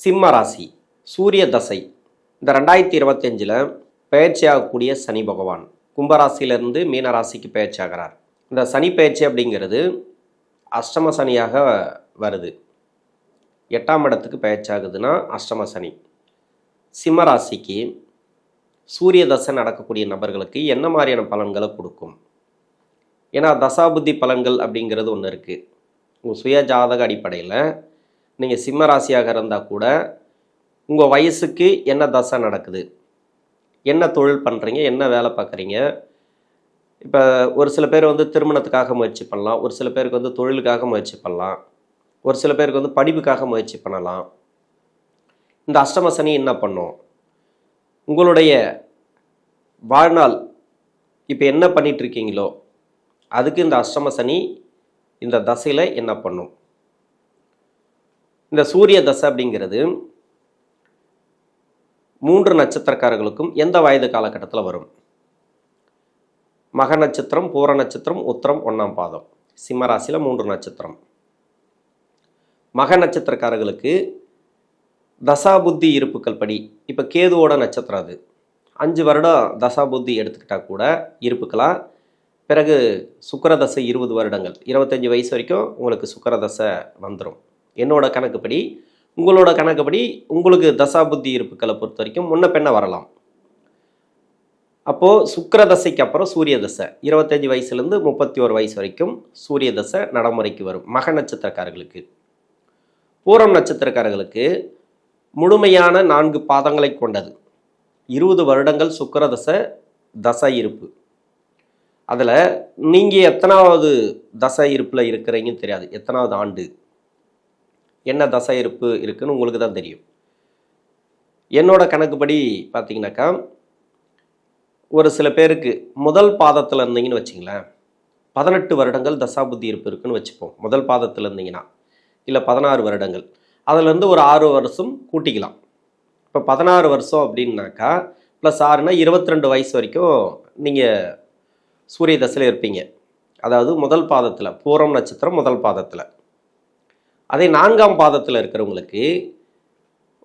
சிம்ம ராசி சூரிய தசை இந்த 2025 பெயர்ச்சியாகக்கூடிய சனி பகவான் கும்பராசியிலிருந்து மீன ராசிக்கு பெயர்ச்சி ஆகிறார். இந்த சனி பெயர்ச்சி அப்படிங்கிறது அஷ்டம சனியாக வருது. 8ஆம் இடத்துக்கு பெயர்ச்சி ஆகுதுன்னா அஷ்டம சனி. சிம்ம ராசிக்கு சூரிய தசை நடக்கக்கூடிய நபர்களுக்கு என்ன மாதிரியான பலன்களை கொடுக்கும்? ஏன்னா தசாபுத்தி பலன்கள் அப்படிங்கிறது ஒன்று இருக்குது. உங்கள் சுய ஜாதக அடிப்படையில் நீங்கள் சிம்ம ராசியாக இருந்தால் கூட உங்கள் வயசுக்கு என்ன தசை நடக்குது, என்ன தொழில் பண்ணுறீங்க, என்ன வேலை பார்க்குறீங்க. இப்போ ஒரு சில பேர் திருமணத்துக்காக முயற்சி பண்ணலாம், ஒரு சில பேருக்கு தொழிலுக்காக முயற்சி பண்ணலாம், ஒரு சில பேருக்கு படிப்புக்காக முயற்சி பண்ணலாம். இந்த அஷ்டம சனி என்ன பண்ணும்? உங்களுடைய வாழ்நாள் இப்போ என்ன பண்ணிகிட்ருக்கீங்களோ அதுக்கு இந்த அஷ்டம சனி இந்த தசையில் என்ன பண்ணும்? இந்த சூரிய தசை அப்படிங்கிறது 3 நட்சத்திரக்காரர்களுக்கும் எந்த வயது காலகட்டத்தில் வரும்? மக நட்சத்திரம், பூர நட்சத்திரம், உத்திரம், 1ஆம் பாதம். சிம்ம ராசியில் 3 நட்சத்திரம். மக நட்சத்திரக்காரர்களுக்கு தசாபுத்தி இருப்புக்கள் படி இப்போ கேதுவோட நட்சத்திரம் அது 5 வருடம் தசாபுத்தி எடுத்துக்கிட்டால் கூட இருப்புக்கலாம். பிறகு சுக்கிரதசை 20 வருடங்கள், 25 வயசு வரைக்கும் உங்களுக்கு சுக்கிரதசை வந்துடும். என்னோட கணக்குப்படி, உங்களோட கணக்குப்படி உங்களுக்கு தசாபுத்தி இருப்புக்களை பொறுத்த வரைக்கும் முன்ன பெண்ண வரலாம். அப்போது சுக்கிரதசைக்கு அப்புறம் சூரிய தசை 25 வயசுலேருந்து 31 வயசு வரைக்கும் சூரிய தசை நடைமுறைக்கு வரும் மக நட்சத்திரக்காரர்களுக்கு. பூரம் நட்சத்திரக்காரர்களுக்கு முழுமையான 4 பாதங்களை கொண்டது 20 வருடங்கள் சுக்கிரதசை தசை இருப்பு. அதில் நீங்கள் எத்தனாவது தசை இருப்பில் இருக்கிறீங்கன்னு தெரியாது, எத்தனாவது ஆண்டு என்ன தசை இருப்பு இருக்குன்னு உங்களுக்கு தான் தெரியும். என்னோட கணக்குப்படி பார்த்தீங்கன்னாக்கா ஒரு சில பேருக்கு முதல் பாதத்தில் இருந்தீங்கன்னு வச்சிங்களேன், 18 வருடங்கள் தசாபுத்தி இருப்பு இருக்குன்னு வச்சுப்போம். முதல் பாதத்தில் இருந்தீங்கன்னா இல்லை 16 வருடங்கள், அதிலேருந்து ஒரு 6 வருஷம் கூட்டிக்கலாம். இப்போ 16 வருஷம் அப்படின்னாக்கா ப்ளஸ் 6னா 22 வயசு வரைக்கும் நீங்கள் சூரிய தசையில் இருப்பீங்க. அதாவது முதல் பாதத்தில், பூரம் நட்சத்திரம் முதல் பாதத்தில். அதே 4ஆம் பாதத்தில் இருக்கிறவங்களுக்கு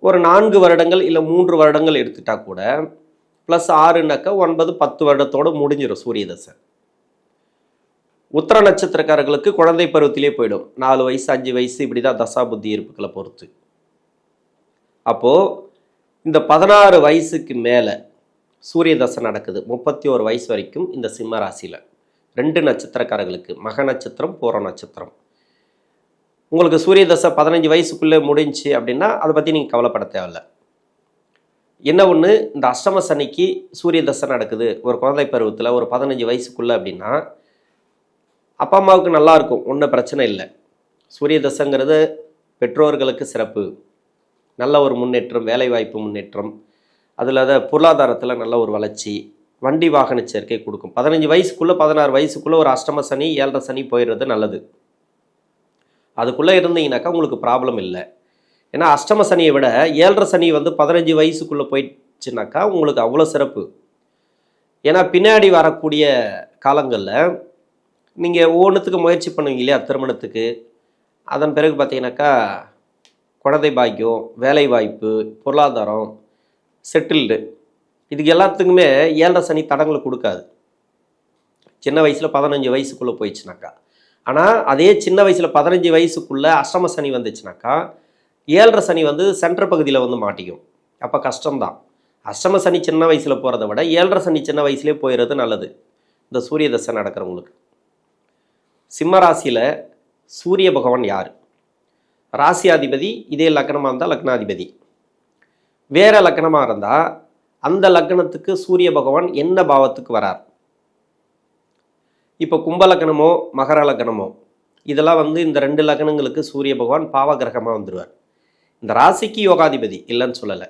ஒரு 4 வருடங்கள் இல்லை 3 வருடங்கள் எடுத்துட்டா கூட ப்ளஸ் 6னாக்கா 9, 10 வருடத்தோடு முடிஞ்சிடும் சூரிய தசை. உத்திர நட்சத்திரக்காரர்களுக்கு குழந்தை பருவத்திலே போயிடும். 4 வயசு 5 வயசு இப்படி தான் தசாபுத்தி இருப்புக்களை பொறுத்து. அப்போது இந்த 16 வயசுக்கு மேலே சூரிய தசை நடக்குது 31 வயசு வரைக்கும் இந்த சிம்ம ராசியில் 2 நட்சத்திரக்காரர்களுக்கு மக நட்சத்திரம், பூர நட்சத்திரம். உங்களுக்கு சூரிய தசை 15 வயசுக்குள்ளே முடிஞ்சு அப்படின்னா அதை பற்றி நீங்கள் கவலைப்பட தேவையில்லை. என்ன ஒன்று, இந்த அஷ்டம சனிக்கு சூரிய தசை நடக்குது ஒரு குழந்தை பருவத்தில் ஒரு 15 வயசுக்குள்ளே அப்படின்னா அப்பா அம்மாவுக்கு நல்லாயிருக்கும், ஒன்றும் பிரச்சனை இல்லை. சூரிய தசைங்கிறது பெற்றோர்களுக்கு சிறப்பு, நல்ல ஒரு முன்னேற்றம், வேலைவாய்ப்பு முன்னேற்றம், அதில் பொருளாதாரத்தில் நல்ல ஒரு வளர்ச்சி, வண்டி வாகன சேர்க்கை கொடுக்கும். 15 வயசுக்குள்ளே 16 வயசுக்குள்ளே ஒரு அஷ்டம சனி 7.5 சனி போயிடுறது நல்லது. அதுக்குள்ளே இருந்தீங்கன்னாக்கா உங்களுக்கு ப்ராப்ளம் இல்லை. ஏன்னா அஷ்டம சனியை விட 7.5 சனி 15 வயசுக்குள்ளே போயிடுச்சுனாக்கா உங்களுக்கு அவ்வளோ சிறப்பு. ஏன்னா பின்னாடி வரக்கூடிய காலங்களில் நீங்கள் ஒவ்வொன்றுத்துக்கு முயற்சி பண்ணுவீங்க இல்லையா, திருமணத்துக்கு. அதன் பிறகு பார்த்தீங்கன்னாக்கா குழந்தை பாக்கியம், வேலை வாய்ப்பு, பொருளாதாரம், செட்டில்டு, இதுக்கு எல்லாத்துக்குமே 7.5 சனி தடங்களை கொடுக்காது சின்ன வயசில் 15 வயசுக்குள்ளே போயிடுச்சுனாக்கா. ஆனால் அதே சின்ன வயசில் 15 வயசுக்குள்ளே அஷ்டம சனி வந்துச்சுனாக்கா 7.5 சனி சென்டர் பகுதியில் மாட்டிக்கும். அப்போ கஷ்டம்தான். அஷ்டம சனி சின்ன வயசில் போகிறத விட 7.5 சனி சின்ன வயசுலேயே போயிடுறது நல்லது இந்த சூரிய தசை நடக்கிறவங்களுக்கு. சிம்ம ராசியில் சூரிய பகவான் யார்? ராசியாதிபதி. இதே லக்னமாக இருந்தால் லக்னாதிபதி. வேறு லக்னமாக இருந்தால் அந்த லக்னத்துக்கு சூரிய பகவான் என்ன பாவத்துக்கு வரார்? இப்போ கும்ப லக்னமோ மகர லக்னமோ இதெல்லாம் இந்த 2 லக்னங்களுக்கு சூரிய பகவான் பாவகிரகமாக வந்துடுவார். இந்த ராசிக்கு யோகாதிபதி இல்லைன்னு சொல்லலை,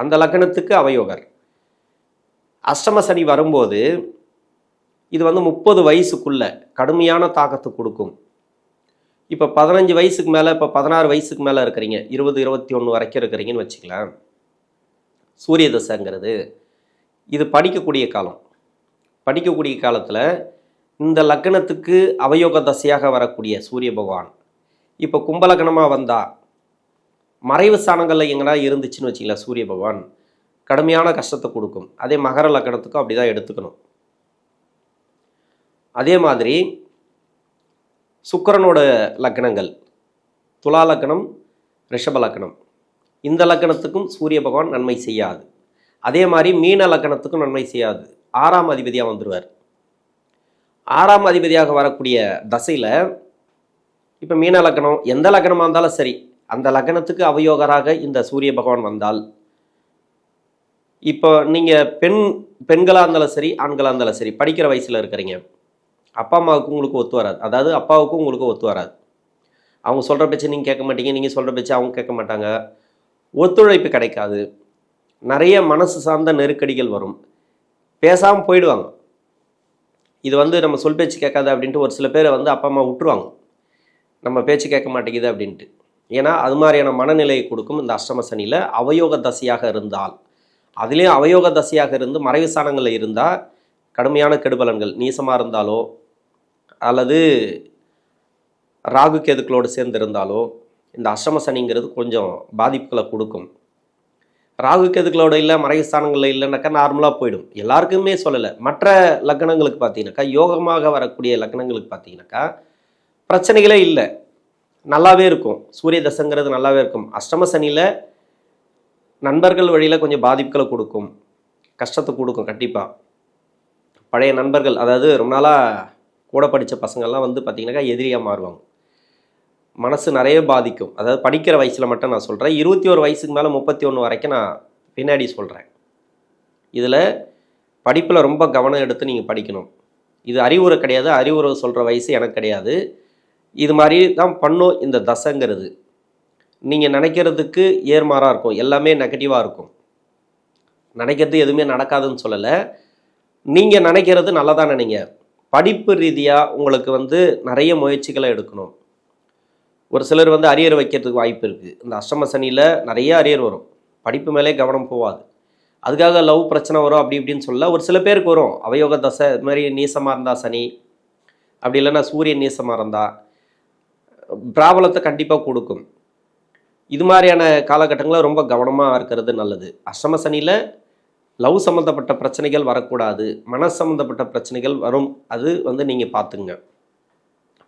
அந்த லக்னத்துக்கு அவயோகர். அஷ்டம சனி வரும்போது இது 30 வயசுக்குள்ளே கடுமையான தாக்கத்தை கொடுக்கும். இப்போ 15 வயசுக்கு மேலே, இப்போ 16 வயசுக்கு மேலே இருக்கிறீங்க, 20, 21 வரைக்கும் இருக்கிறீங்கன்னு வச்சுக்கலாம். சூரிய தசைங்கிறது இது படிக்கக்கூடிய காலம். படிக்கக்கூடிய காலத்தில் இந்த லக்னத்துக்கு அவயோக தசையாக வரக்கூடிய சூரிய பகவான் இப்போ கும்பலக்னமாக வந்தால் மறைவு ஸ்தானங்களில் எங்கன்னா இருந்துச்சுன்னு வச்சிங்களேன் சூரிய பகவான் கடுமையான கஷ்டத்தை கொடுக்கும். அதே மகர லக்னத்துக்கும் அப்படி தான் எடுத்துக்கணும். அதே மாதிரி சுக்கிரனோட லக்னங்கள் துலா லக்னம், ரிஷப லக்னம், இந்த லக்னத்துக்கும் சூரிய பகவான் நன்மை செய்யாது. அதே மாதிரி மீன லக்னத்துக்கும் நன்மை செய்யாது. 6ஆம் அதிபதியாக வந்துடுவார். 6ஆம் அதிபதியாக வரக்கூடிய தசையில் இப்போ மீன லக்னம் எந்த லக்னமாக இருந்தாலும் சரி, அந்த லக்னத்துக்கு அவயோகராக இந்த சூரிய பகவான் வந்தால், இப்போ நீங்கள் பெண்களாக இருந்தாலும் சரி, ஆண்களாக இருந்தாலும் சரி, படிக்கிற வயசில் இருக்கிறீங்க, அப்பா அம்மாவுக்கு உங்களுக்கு ஒத்து வராது. அதாவது அப்பாவுக்கும் உங்களுக்கு ஒத்து வராது. அவங்க சொல்கிற பேச்சு நீங்கள் கேட்க மாட்டீங்க, நீங்கள் சொல்கிற பேச்சு அவங்க கேட்க மாட்டாங்க, ஒத்துழைப்பு கிடைக்காது, நிறைய மனசு சார்ந்த நெருக்கடிகள் வரும், பேசாமல் போயிடுவாங்க. இது நம்ம சொல் பேச்சு கேட்காது அப்படின்ட்டு ஒரு சில பேரை அப்பா அம்மா விட்டுருவாங்க, நம்ம பேச்சு கேட்க மாட்டேங்குது அப்படின்ட்டு. ஏன்னா அது மாதிரியான மனநிலையை கொடுக்கும் இந்த அஷ்டம சனியில் அவயோக தசையாக இருந்தால். அதுலேயும் அவயோக தசையாக இருந்து மறைவு ஸ்தானங்களில் இருந்தால் கடுமையான கெடுபலன்கள், நீசமாக இருந்தாலோ அல்லது ராகு கேதுக்களோடு சேர்ந்து இருந்தாலோ இந்த அஷ்டம சனிங்கிறது கொஞ்சம் பாதிப்புகளை கொடுக்கும். ராகு கேதுக்களோட இல்லை, மறைவு ஸ்தானங்களில் இல்லைனாக்கா நார்மலாக போயிடும். எல்லாருக்குமே சொல்லலை. மற்ற லக்னங்களுக்கு பார்த்தீங்கன்னாக்கா, யோகமாக வரக்கூடிய லக்னங்களுக்கு பார்த்தீங்கன்னாக்கா பிரச்சனைகளே இல்லை, நல்லாவே இருக்கும். சூரிய தசைங்கிறது நல்லாவே இருக்கும். அஷ்டம சனியில் நண்பர்கள் வழியில் கொஞ்சம் பாதிப்புகளை கொடுக்கும், கஷ்டத்தை கொடுக்கும். கண்டிப்பாக பழைய நண்பர்கள், அதாவது ரொம்ப நாளாக கூட படித்த பசங்கள்லாம் பார்த்திங்கனாக்கா எதிரியாக மாறுவாங்க. மனசு நிறைய பாதிக்கும். அதாவது படிக்கிற வயசில் மட்டும் நான் சொல்கிறேன். 21 வயசுக்கு மேலே 31 வரைக்கும் நான் பின்னாடி சொல்கிறேன். இதில் படிப்பில் ரொம்ப கவனம் எடுத்து நீங்கள் படிக்கணும். இது அறிவுரை கிடையாது, அறிவுரை சொல்கிற வயசு எனக்கு கிடையாது. இது மாதிரி தான் பண்ணும் இந்த தசைங்கிறது. நீங்கள் நினைக்கிறதுக்கு ஏர்மாறாக இருக்கும், எல்லாமே நெகட்டிவாக இருக்கும். நினைக்கிறது எதுவுமே நடக்காதுன்னு சொல்லலை, நீங்கள் நினைக்கிறது நல்லா தான் நினைங்க. படிப்பு ரீதியாக உங்களுக்கு நிறைய முயற்சிகளை எடுக்கணும். ஒரு சிலர் அரியர் வைக்கிறதுக்கு வாய்ப்பு இருக்குது. இந்த அஷ்டம சனியில் நிறைய அரியர் வரும், படிப்பு மேலே கவனம் போகாது. அதுக்காக லவ் பிரச்சனை வரும் அப்படி இப்படின்னு சொல்ல, ஒரு சில பேருக்கு வரும். அவயோக தசை இது மாதிரி நீசமாக இருந்தால் சனி, அப்படி இல்லைன்னா சூரியன் நீசமாக இருந்தால் பிராபலத்தை கண்டிப்பாக கொடுக்கும். இது மாதிரியான காலகட்டங்களில் ரொம்ப கவனமாக இருக்கிறது நல்லது. அஷ்டம சனியில் லவ் சம்மந்தப்பட்ட பிரச்சனைகள் வரக்கூடாது, மன சம்மந்தப்பட்ட பிரச்சனைகள் வரும். அது நீங்கள் பார்த்துங்க.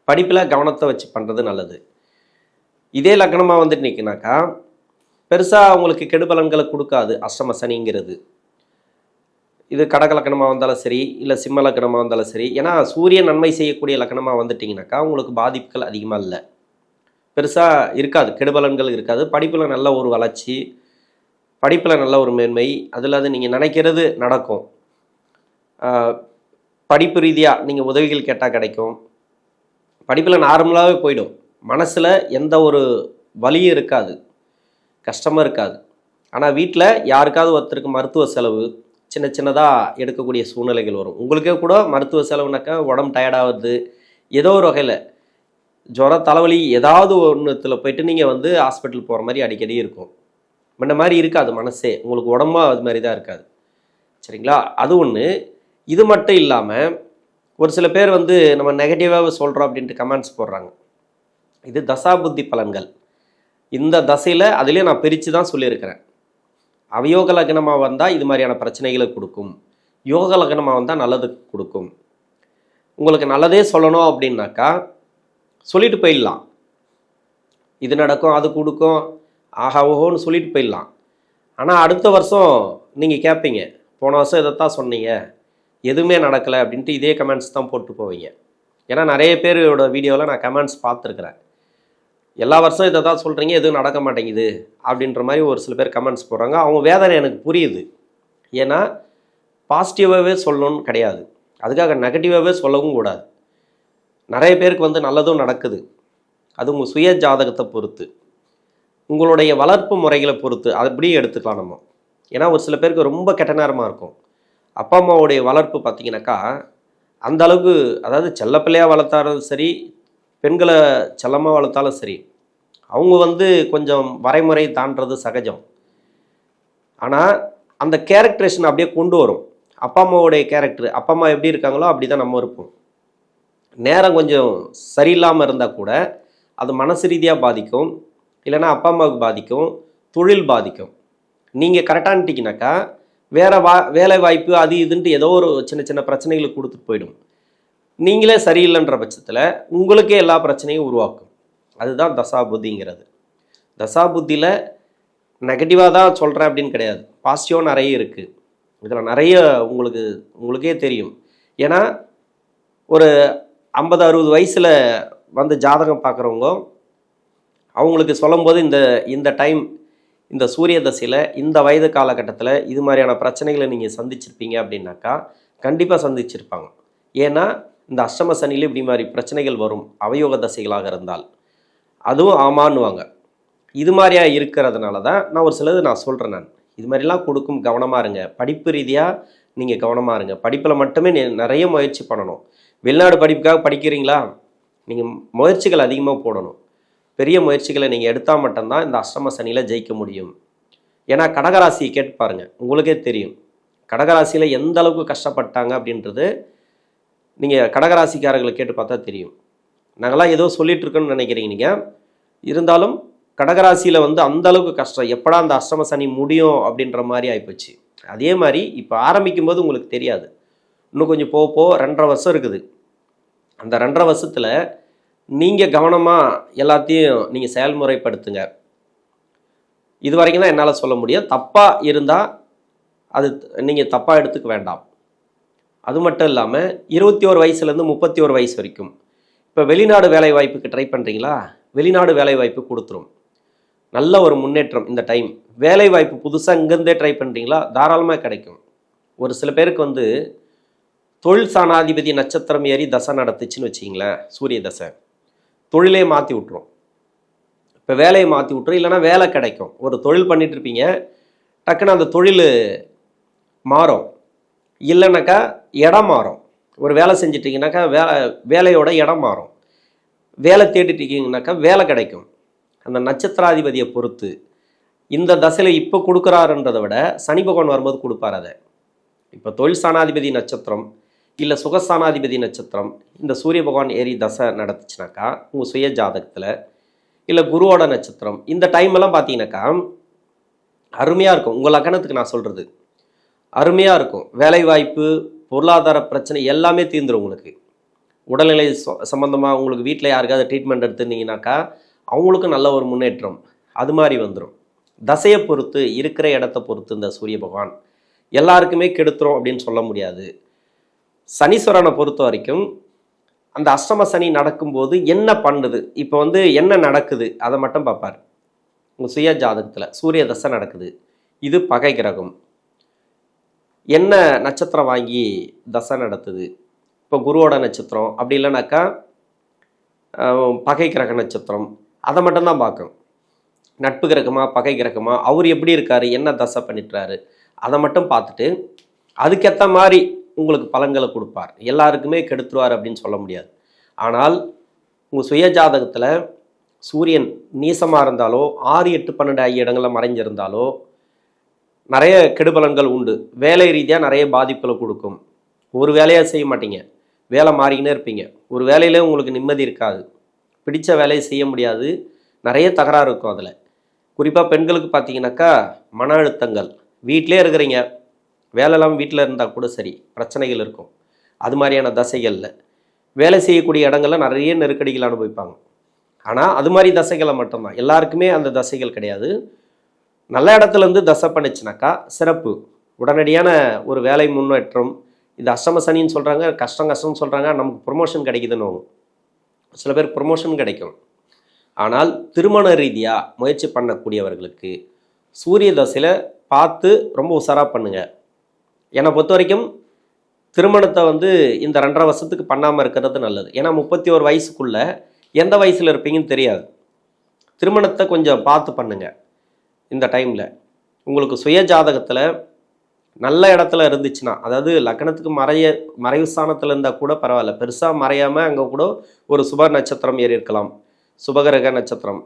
படிப்பில் கவனத்தை வச்சு பண்ணுறது நல்லது. இதே லக்னமாக நிற்கினாக்கா பெருசாக அவங்களுக்கு கெடுபலன்களை கொடுக்காது அஷ்டம சனிங்கிறது. இது கடக லக்னமாக வந்தாலும் சரி, இல்லை சிம்ம லக்னமாக வந்தாலும் சரி. ஏன்னா சூரியன் நன்மை செய்யக்கூடிய லக்னமாக வந்துட்டிங்கனாக்கா உங்களுக்கு பாதிப்புகள் அதிகமாக இல்லை, பெருசாக இருக்காது, கெடுபலன்கள் இருக்காது. படிப்பில் நல்ல ஒரு வளர்ச்சி, படிப்பில் நல்ல ஒரு மேன்மை, அதில் நீங்கள் நினைக்கிறது நடக்கும். படிப்பு ரீதியாக நீங்கள் உதவிகள் கேட்டால் கிடைக்கும். படிப்பில் நார்மலாகவே போயிடும். மனசில் எந்த ஒரு வலியும் இருக்காது, கஷ்டமாக இருக்காது. ஆனால் வீட்டில் யாருக்காவது ஒருத்தருக்கு மருத்துவ செலவு சின்ன சின்னதாக எடுக்கக்கூடிய சூழ்நிலைகள் வரும். உங்களுக்கே கூட மருத்துவ செலவுனாக்கா உடம்பு டயர்டாகுது, ஏதோ ஒரு வகையில் ஜுர தலைவலி ஏதாவது ஒன்றுத்தில் போயிட்டு நீங்கள் ஹாஸ்பிட்டல் போகிற மாதிரி அடிக்கடி இருக்கும். முன்ன மாதிரி இருக்காது மனசே, உங்களுக்கு உடம்பா அது மாதிரி தான் இருக்காது. சரிங்களா? அது ஒன்று. இது மட்டும் இல்லாமல் ஒரு சில பேர் நம்ம நெகட்டிவாக சொல்கிறோம் அப்படின்ட்டு கமெண்ட்ஸ் போடுறாங்க. இது தசாபுத்தி பலன்கள். இந்த தசையில் அதுலேயே நான் பிரித்து தான் சொல்லியிருக்கிறேன். அவயோக லக்னமாக வந்தால் இது மாதிரியான பிரச்சனைகளை கொடுக்கும், யோக லக்னமாக வந்தால் நல்லது கொடுக்கும். உங்களுக்கு நல்லதே சொல்லணும் அப்படின்னாக்கா சொல்லிட்டு போயிடலாம். இது நடக்கும், அது கொடுக்கும், ஆஹா ஓஹோன்னு சொல்லிட்டு போயிடலாம். ஆனால் அடுத்த வருஷம் நீங்கள் கேட்பீங்க, போன வருஷம் இதைத்தான் சொன்னீங்க, எதுவுமே நடக்கலை அப்படின்ட்டு இதே கமெண்ட்ஸ் தான் போட்டு போவீங்க. ஏன்னா நிறைய பேரோட வீடியோவில் நான் கமெண்ட்ஸ் பார்த்துருக்குறேன். எல்லா வருஷம் இதை தான் சொல்கிறீங்க, எதுவும் நடக்க மாட்டேங்குது அப்படின்ற மாதிரி ஒரு சில பேர் கமெண்ட்ஸ் போடுறாங்க. அவங்க வேதனை எனக்கு புரியுது. ஏன்னா பாசிட்டிவாகவே சொல்லணும்னு கிடையாது, அதுக்காக நெகட்டிவாகவே சொல்லவும் கூடாது. நிறைய பேருக்கு நல்லதும் நடக்குது. அது உங்கள் சுய ஜாதகத்தை பொறுத்து, உங்களுடைய வளர்ப்பு முறைகளை பொறுத்து அது அப்படியே எடுத்துக்கலாம் நம்ம. ஏன்னா ஒரு சில பேருக்கு ரொம்ப கெட்ட நேரமாக இருக்கும். அப்பா அம்மாவுடைய வளர்ப்பு பார்த்திங்கனாக்கா அந்த அளவுக்கு, அதாவது செல்லப்பிள்ளையாக வளர்த்தாலும் சரி, பெண்களை செல்லமாக வளர்த்தாலும் சரி, அவங்க கொஞ்சம் வரைமுறை தாண்டது சகஜம். ஆனால் அந்த கேரக்டரேஷன் அப்படியே கொண்டு வரும். அப்பா அம்மாவுடைய கேரக்டர், அப்பா அம்மா எப்படி இருக்காங்களோ அப்படி தான் நம்ம இருப்போம். நேரம் கொஞ்சம் சரியில்லாமல் இருந்தால் கூட அது மனசு ரீதியாக பாதிக்கும், இல்லைன்னா அப்பா அம்மாவுக்கு பாதிக்கும், தொழில் பாதிக்கும். நீங்கள் கரெக்டானிட்டிங்கனாக்கா வேலை வாய்ப்பு அது இதுன்ட்டு ஏதோ ஒரு சின்ன சின்ன பிரச்சனைகளுக்கு கொடுத்துட்டு போயிடும். நீங்களே சரியில்லைன்ற பட்சத்தில் உங்களுக்கே எல்லா பிரச்சனையும் உருவாக்கும். அதுதான் தசாபுத்திங்கிறது. தசாபுத்தியில் நெகட்டிவாக தான் சொல்கிறேன் அப்படின்னு கிடையாது, பாசிட்டிவாக நிறைய இருக்குது. இதில் நிறைய உங்களுக்கே தெரியும். ஏன்னா ஒரு 50-60 வயசில் வந்து ஜாதகம் பார்க்குறவங்க அவங்களுக்கு சொல்லும்போது இந்த டைம் இந்த சூரிய தசையில் இந்த வயது காலகட்டத்தில் இது மாதிரியான பிரச்சனைகளை நீங்கள் சந்திச்சிருப்பீங்க அப்படின்னாக்கா கண்டிப்பாக சந்திச்சிருப்பாங்க. ஏன்னா இந்த அஷ்டம சனியில் இப்படி மாதிரி பிரச்சனைகள் வரும் அவயோக தசைகளாக இருந்தால். அதுவும் ஆமான்னுவாங்க. இது மாதிரியா இருக்கிறதுனால தான் நான் ஒரு சிலது நான் சொல்கிறேன். நான் இது மாதிரிலாம் கொடுக்கும், கவனமாக இருங்க. படிப்பு ரீதியாக நீங்கள் கவனமாக இருங்க. படிப்பில் மட்டுமே நிறைய முயற்சி பண்ணணும். வெளிநாடு படிப்புக்காக படிக்கிறீங்களா, நீங்கள் முயற்சிகள் அதிகமாக போடணும். பெரிய முயற்சிகளை நீங்கள் எடுத்தால் மட்டும்தான் இந்த அஷ்டம சனியில் ஜெயிக்க முடியும். ஏன்னா கடகராசியை கேட்டு பாருங்கள், உங்களுக்கே தெரியும் கடகராசியில் எந்த அளவுக்கு கஷ்டப்பட்டாங்க அப்படின்றது. நீங்கள் கடகராசிக்காரர்களை கேட்டு பார்த்தா தெரியும். நாங்களாம் ஏதோ சொல்லிட்டு இருக்கோன்னு நினைக்கிறீங்க நீங்கள். இருந்தாலும் கடகராசியில் வந்து அந்த அளவுக்கு கஷ்டம், எப்படா அந்த அஷ்டம சனி முடியும் அப்படின்ற மாதிரி ஆகிப்போச்சு. அதே மாதிரி இப்போ ஆரம்பிக்கும் போது உங்களுக்கு தெரியாது, இன்னும் கொஞ்சம் போக 2.5 வருஷம் இருக்குது. அந்த 2.5 வருஷத்தில் நீங்கள் கவனமாக எல்லாத்தையும் நீங்கள் செயல்முறைப்படுத்துங்க. இது வரைக்கும் தான் என்னால் சொல்ல முடியும். தப்பாக இருந்தால் அது நீங்கள் தப்பாக எடுத்துக்க வேண்டாம். அது மட்டும் இல்லாமல் 21 வயசுலேருந்து 31 வயசு வரைக்கும் இப்போ வெளிநாடு வேலைவாய்ப்புக்கு ட்ரை பண்ணுறீங்களா, வெளிநாடு வேலைவாய்ப்பு கொடுத்துரும். நல்ல ஒரு முன்னேற்றம் இந்த டைம். வேலைவாய்ப்பு புதுசாக இங்கேருந்தே ட்ரை பண்ணுறீங்களா, தாராளமாக கிடைக்கும். ஒரு சில பேருக்கு வந்து தொழில் சாணாதிபதி நட்சத்திரம் ஏறி தசை நடத்துச்சுன்னு வச்சிங்களேன், சூரிய தசை, தொழிலே மாற்றி விட்ரும். இப்போ வேலையை மாற்றி விட்ரும், இல்லைனா வேலை கிடைக்கும். ஒரு தொழில் பண்ணிட்டு இருப்பீங்க, டக்குன்னு அந்த தொழில் மாறும். இல்லைனாக்கா இடம் மாறும். ஒரு வேலை செஞ்சிட்டிங்கனாக்கா வேலையோட இடம் மாறும். வேலை தேடிட்டிங்கனாக்கா வேலை கிடைக்கும். அந்த நட்சத்திராதிபதியை பொறுத்து இந்த தசையில் இப்போ கொடுக்குறாருன்றதை விட சனி பகவான் வரும்போது கொடுப்பார். அதை இப்போ தொழில் சாணாதிபதி நட்சத்திரம் இல்லை சுகஸ்தானாதிபதி நட்சத்திரம் இந்த சூரிய பகவான் ஏறி தசை நடத்துச்சுனாக்கா உங்கள் சுய ஜாதகத்தில், இல்லை குருவோட நட்சத்திரம் இந்த டைமெல்லாம் பார்த்தீங்கன்னாக்கா அருமையாக இருக்கும். உங்கள் லக்னத்துக்கு நான் சொல்கிறது அருமையாக இருக்கும். வேலைவாய்ப்பு, பொருளாதார பிரச்சனை எல்லாமே தீர்ந்துடும். உங்களுக்கு உடல்நிலை சம்மந்தமாக உங்களுக்கு வீட்டில் யாருக்காவது ட்ரீட்மெண்ட் எடுத்துருந்தீங்கன்னாக்கா அவங்களுக்கும் நல்ல ஒரு முன்னேற்றம் அது மாதிரி வந்துடும். தசையை பொறுத்து, இருக்கிற இடத்த பொறுத்து இந்த சூரிய பகவான் எல்லாருக்குமே கெடுத்துரும் அப்படின்னு சொல்ல முடியாது. சனீஸ்வரனை பொறுத்த வரைக்கும் அந்த அஷ்டம சனி நடக்கும்போது என்ன பண்ணுது, இப்போ வந்து என்ன நடக்குது அதை மட்டும் பார்ப்பார். உங்கள் சுய ஜாதகத்தில் சூரிய தசை நடக்குது, இது பகை கிரகம், என்ன நட்சத்திரம் வாங்கி தசை நடத்துது. இப்போ குருவோட நட்சத்திரம் அப்படி இல்லைனாக்கா பகை கிரக நட்சத்திரம், அதை மட்டும்தான் பார்க்கும். நட்பு கிரகமா பகை கிரகமா, அவர் எப்படி இருக்காரு, என்ன தசை பண்ணிட்டுறாரு, அதை மட்டும் பார்த்துட்டு அதுக்கேற்ற மாதிரி உங்களுக்கு பலன்களை கொடுப்பார். எல்லாருக்குமே கெடுத்துருவார் அப்படின்னு சொல்ல முடியாது. ஆனால் உங்கள் சுய ஜாதகத்தில் சூரியன் நீசமாக இருந்தாலோ 6, 8, 12 ஆகிய இடங்களில் மறைஞ்சிருந்தாலோ நிறைய கெடுபலன்கள் உண்டு. வேலை ரீதியாக நிறைய பாதிப்புகளை கொடுக்கும். ஒரு வேலையாக செய்ய மாட்டீங்க, வேலை மாறிக்கினே இருப்பீங்க. ஒரு வேலையிலே உங்களுக்கு நிம்மதி இருக்காது, பிடித்த வேலையை செய்ய முடியாது, நிறைய தகராறு இருக்கும். அதில் குறிப்பாக பெண்களுக்கு பார்த்தீங்கன்னாக்கா மன அழுத்தங்கள், வீட்டிலே இருக்கிறீங்க, வேலையெல்லாம் வீட்டில் இருந்தால் கூட சரி பிரச்சனைகள் இருக்கும். அது மாதிரியான தசைகளில் வேலை செய்யக்கூடிய இடங்களில் நிறைய நெருக்கடிகள் அனுபவிப்பாங்க. ஆனால் அது மாதிரி தசைகளை மட்டும்தான், எல்லாருக்குமே அந்த தசைகள் கிடையாது. நல்ல இடத்துலேருந்து தசை பண்ணிச்சுனாக்கா சிறப்பு, உடனடியான ஒரு வேலை முன்னேற்றம். இது அஷ்டம சனின்னு சொல்கிறாங்க, கஷ்டம்னு சொல்கிறாங்க, நமக்கு ப்ரொமோஷன் கிடைக்குதுன்னு. சில பேர் ப்ரொமோஷன் கிடைக்கும். ஆனால் திருமண ரீதியாக முயற்சி பண்ணக்கூடியவர்களுக்கு சூரிய தசையில் பார்த்து ரொம்ப உஷாராக பண்ணுங்கள். என்னை பொறுத்த வரைக்கும் திருமணத்தை வந்து இந்த 2.5 வருஷத்துக்கு பண்ணாமல் இருக்கிறது நல்லது. ஏன்னா 31 வயசுக்குள்ளே எந்த வயசில் இருப்பீங்கன்னு தெரியாது. திருமணத்தை கொஞ்சம் பார்த்து பண்ணுங்கள். இந்த டைமில் உங்களுக்கு சுய ஜாதகத்தில் நல்ல இடத்துல இருந்துச்சுன்னா, அதாவது லக்னத்துக்கு மறைவு ஸ்தானத்தில் இருந்தால் கூட பரவாயில்ல, பெருசாக மறையாமல் அங்கே கூட ஒரு சுப நட்சத்திரம் ஏறி இருக்கலாம், சுபகிரக நட்சத்திரம்,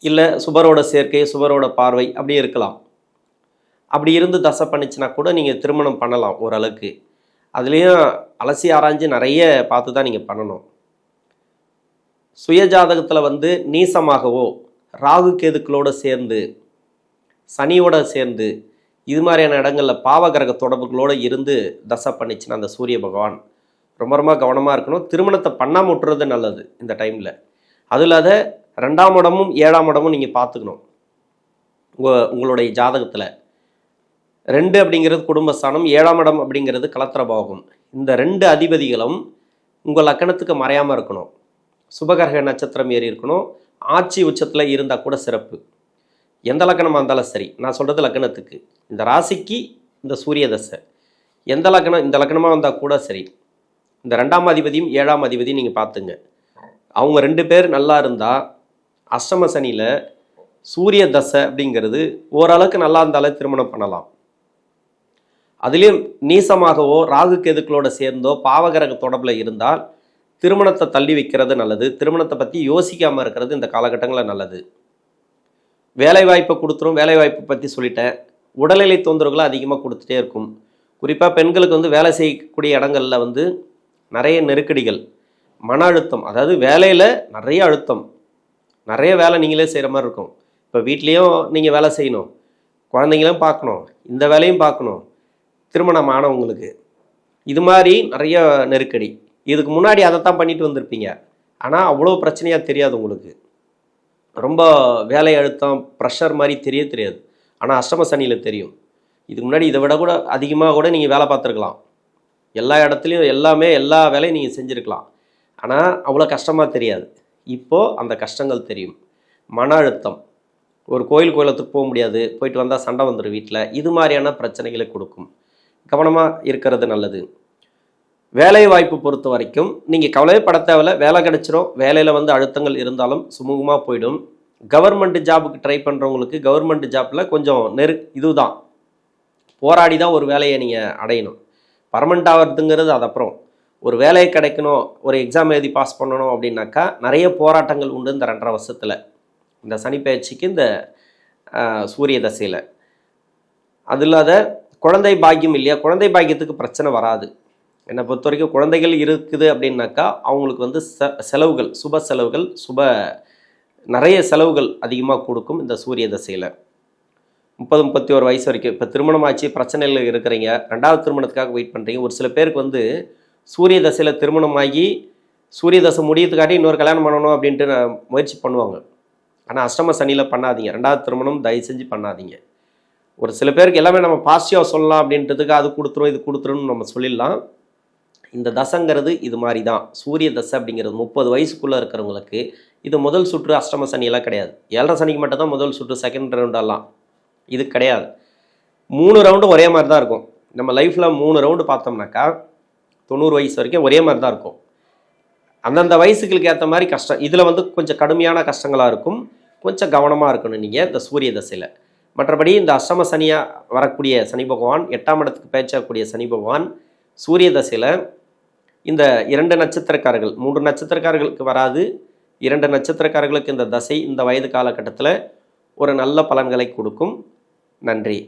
இல்லை சுபரோட சேர்க்கை, சுபரோட பார்வை அப்படி இருக்கலாம். அப்படி இருந்து தசை பண்ணிச்சுன்னா கூட நீங்கள் திருமணம் பண்ணலாம் ஓரளவுக்கு. அதுலேயும் அலசி ஆராய்ஞ்சு நிறைய பார்த்து தான் நீங்கள் பண்ணணும். சுய ஜாதகத்தில் வந்து நீசமாகவோ ராகு கேதுக்களோடு சேர்ந்து சனியோட சேர்ந்து இது மாதிரியான இடங்களில் பாவகிரக தொடர்புகளோடு இருந்து தசை பண்ணிச்சுன்னா அந்த சூரிய பகவான் ரொம்ப ரொம்ப கவனமாக இருக்கணும். திருமணத்தை பண்ணாமல் விட்டுறது நல்லது இந்த டைமில். அது இல்லாத 2ஆம் இடமும் 7ஆம் இடமும் நீங்கள் பார்த்துக்கணும். உங்களுடைய ஜாதகத்தில் 2 அப்படிங்கிறது குடும்பஸ்தானம், 7ஆம் இடம் அப்படிங்கிறது கலத்திர பாவகம். இந்த 2 அதிபதிகளும் உங்கள் லக்கணத்துக்கு மறையாமல் இருக்கணும். சுபகரக நட்சத்திரம் ஏறி இருக்கணும். ஆட்சி உச்சத்தில் இருந்தால் கூட சிறப்பு. எந்த லக்கணமாக இருந்தாலும் சரி, நான் சொல்கிறது லக்கணத்துக்கு. இந்த ராசிக்கு இந்த சூரிய தசை எந்த லக்கணம், இந்த லக்கணமாக வந்தால் கூட சரி, இந்த 2ஆம் அதிபதியும் 7ஆம் அதிபதியும் நீங்கள் பார்த்துங்க. அவங்க 2 பேர் நல்லா இருந்தால் அஷ்டம சனியில் சூரிய தசை அப்படிங்கிறது ஓரளவுக்கு நல்லா இருந்தாலே திருமணம் பண்ணலாம். அதுலேயும் நீசமாகவோ ராகு கேதுக்களோட சேர்ந்தோ பாவகிரக தொடர்பில் இருந்தால் திருமணத்தை தள்ளி வைக்கிறது நல்லது. திருமணத்தை பற்றி யோசிக்காமல் இருக்கிறது இந்த காலகட்டங்களில் நல்லது. வேலைவாய்ப்பை கொடுத்துரும். வேலைவாய்ப்பை பற்றி சொல்லிட்டேன். உடல்நிலை தொந்தரவுகளை அதிகமாக கொடுத்துட்டே இருக்கும். குறிப்பாக பெண்களுக்கு வேலை செய்யக்கூடிய இடங்களில் நிறைய நெருக்கடிகள், மன அழுத்தம், அதாவது வேலையில் நிறைய அழுத்தம், நிறைய வேலை நீங்களே செய்கிற மாதிரி இருக்கும். இப்போ வீட்லேயும் நீங்கள் வேலை செய்யணும், குழந்தைங்களும் பார்க்கணும், இந்த வேலையும் பார்க்கணும், திருமணம் ஆனவங்களுக்கு இது மாதிரி நிறைய நெருக்கடி. இதுக்கு முன்னாடி அதைத்தான் பண்ணிட்டு வந்திருப்பீங்க. ஆனால் அவ்வளோ பிரச்சனையாக தெரியாது உங்களுக்கு. ரொம்ப வேலை அழுத்தம் ப்ரெஷர் மாதிரி தெரியாது. ஆனால் அஷ்டம சனியில் தெரியும். இதுக்கு முன்னாடி இதை விட கூட அதிகமாக கூட நீங்கள் வேலை பார்த்துருக்கலாம். எல்லா இடத்துலையும் எல்லா வேலையும் நீங்கள் செஞ்சுருக்கலாம். ஆனால் அவ்வளோ கஷ்டமாக தெரியாது. இப்போது அந்த கஷ்டங்கள் தெரியும். மன அழுத்தம், ஒரு கோயிலத்துக்கு போக முடியாது, போயிட்டு வந்தால் சண்டை வந்துடும் வீட்டில், இது மாதிரியான பிரச்சனைகளை கொடுக்கும். கவனமாக இருக்கிறது நல்லது. வேலை வாய்ப்பு பொறுத்த வரைக்கும் நீங்கள் கவலையே பட தேவையில்ல, வேலை கிடைச்சிரும். வேலையில் அழுத்தங்கள் இருந்தாலும் சுமூகமாக போயிடும். கவர்மெண்ட் ஜாபுக்கு ட்ரை பண்ணுறவங்களுக்கு கவர்மெண்ட் ஜாப்பில் கொஞ்சம் இதுதான் போராடி தான் ஒரு வேலையை நீங்கள் அடையணும். பர்மனெண்ட் ஆகிறதுங்கிறது அது அப்புறம். ஒரு வேலையை கிடைக்கணும், ஒரு எக்ஸாம் எழுதி பாஸ் பண்ணணும் அப்படின்னாக்கா நிறைய போராட்டங்கள் உண்டு இந்த 2.5 வருஷத்தில், இந்த சனி பயிற்சிக்கு, இந்த சூரிய தசையில். அது இல்லாத குழந்தை பாக்கியம் இல்லையா, குழந்தை பாக்கியத்துக்கு பிரச்சனை வராது. என்னை பொறுத்த வரைக்கும் குழந்தைகள் இருக்குது அப்படின்னாக்கா அவங்களுக்கு செலவுகள், சுப செலவுகள், நிறைய செலவுகள் அதிகமாக கொடுக்கும் இந்த சூரிய தசையில். 30-31 வயசு வரைக்கும். இப்போ திருமணம் ஆச்சு, பிரச்சனையில் இருக்கிறீங்க, 2வது திருமணத்துக்காக வெயிட் பண்ணுறீங்க. ஒரு சில பேருக்கு சூரிய தசையில் திருமணமாகி சூரிய தசை முடியறதுக்காட்டி இன்னொரு கல்யாணம் பண்ணணும் அப்படின்ட்டு முயற்சி பண்ணுவாங்க. ஆனால் அஷ்டம சனியில் பண்ணாதீங்க. 2வது திருமணம் தயவு செஞ்சு பண்ணாதீங்க. ஒரு சில பேருக்கு எல்லாமே நம்ம பாசிட்டிவாக சொல்லலாம் அப்படின்றதுக்கு அது கொடுத்துரும் இது கொடுத்துருன்னு நம்ம சொல்லிடலாம். இந்த தசைங்கிறது இது மாதிரி தான். சூரிய தசை அப்படிங்கிறது 30 வயசுக்குள்ளே இருக்கிறவங்களுக்கு இது முதல் சுற்று. அஷ்டம சனியெல்லாம் கிடையாது. 7.5 சனிக்கு மட்டும் தான் முதல் சுற்று, செகண்ட் ரவுண்டெல்லாம் இது கிடையாது. 3 ரவுண்டும் ஒரே மாதிரி தான் இருக்கும். நம்ம லைஃப்பில் 3 ரவுண்டு பார்த்தோம்னாக்கா 90 வயசு வரைக்கும் ஒரே மாதிரி தான் இருக்கும். அந்தந்த வயசுகளுக்கு ஏற்ற மாதிரி கஷ்டம். இதில் கொஞ்சம் கடுமையான கஷ்டங்களாக இருக்கும். கொஞ்சம் கவனமாக இருக்கணும் நீங்கள் இந்த சூரிய தசையில். மற்றபடி இந்த அஷ்டம சனியாக வரக்கூடிய சனி பகவான், 8ஆம் இடத்துக்கு பேச்சக்கூடிய சனி பகவான் சூரிய தசையில் இந்த 2 நட்சத்திரக்காரர்கள், 3 நட்சத்திரக்காரர்களுக்கு வராது, 2 நட்சத்திரக்காரர்களுக்கு இந்த தசை இந்த வயது காலகட்டத்தில் ஒரு நல்ல பலன்களை கொடுக்கும். நன்றி.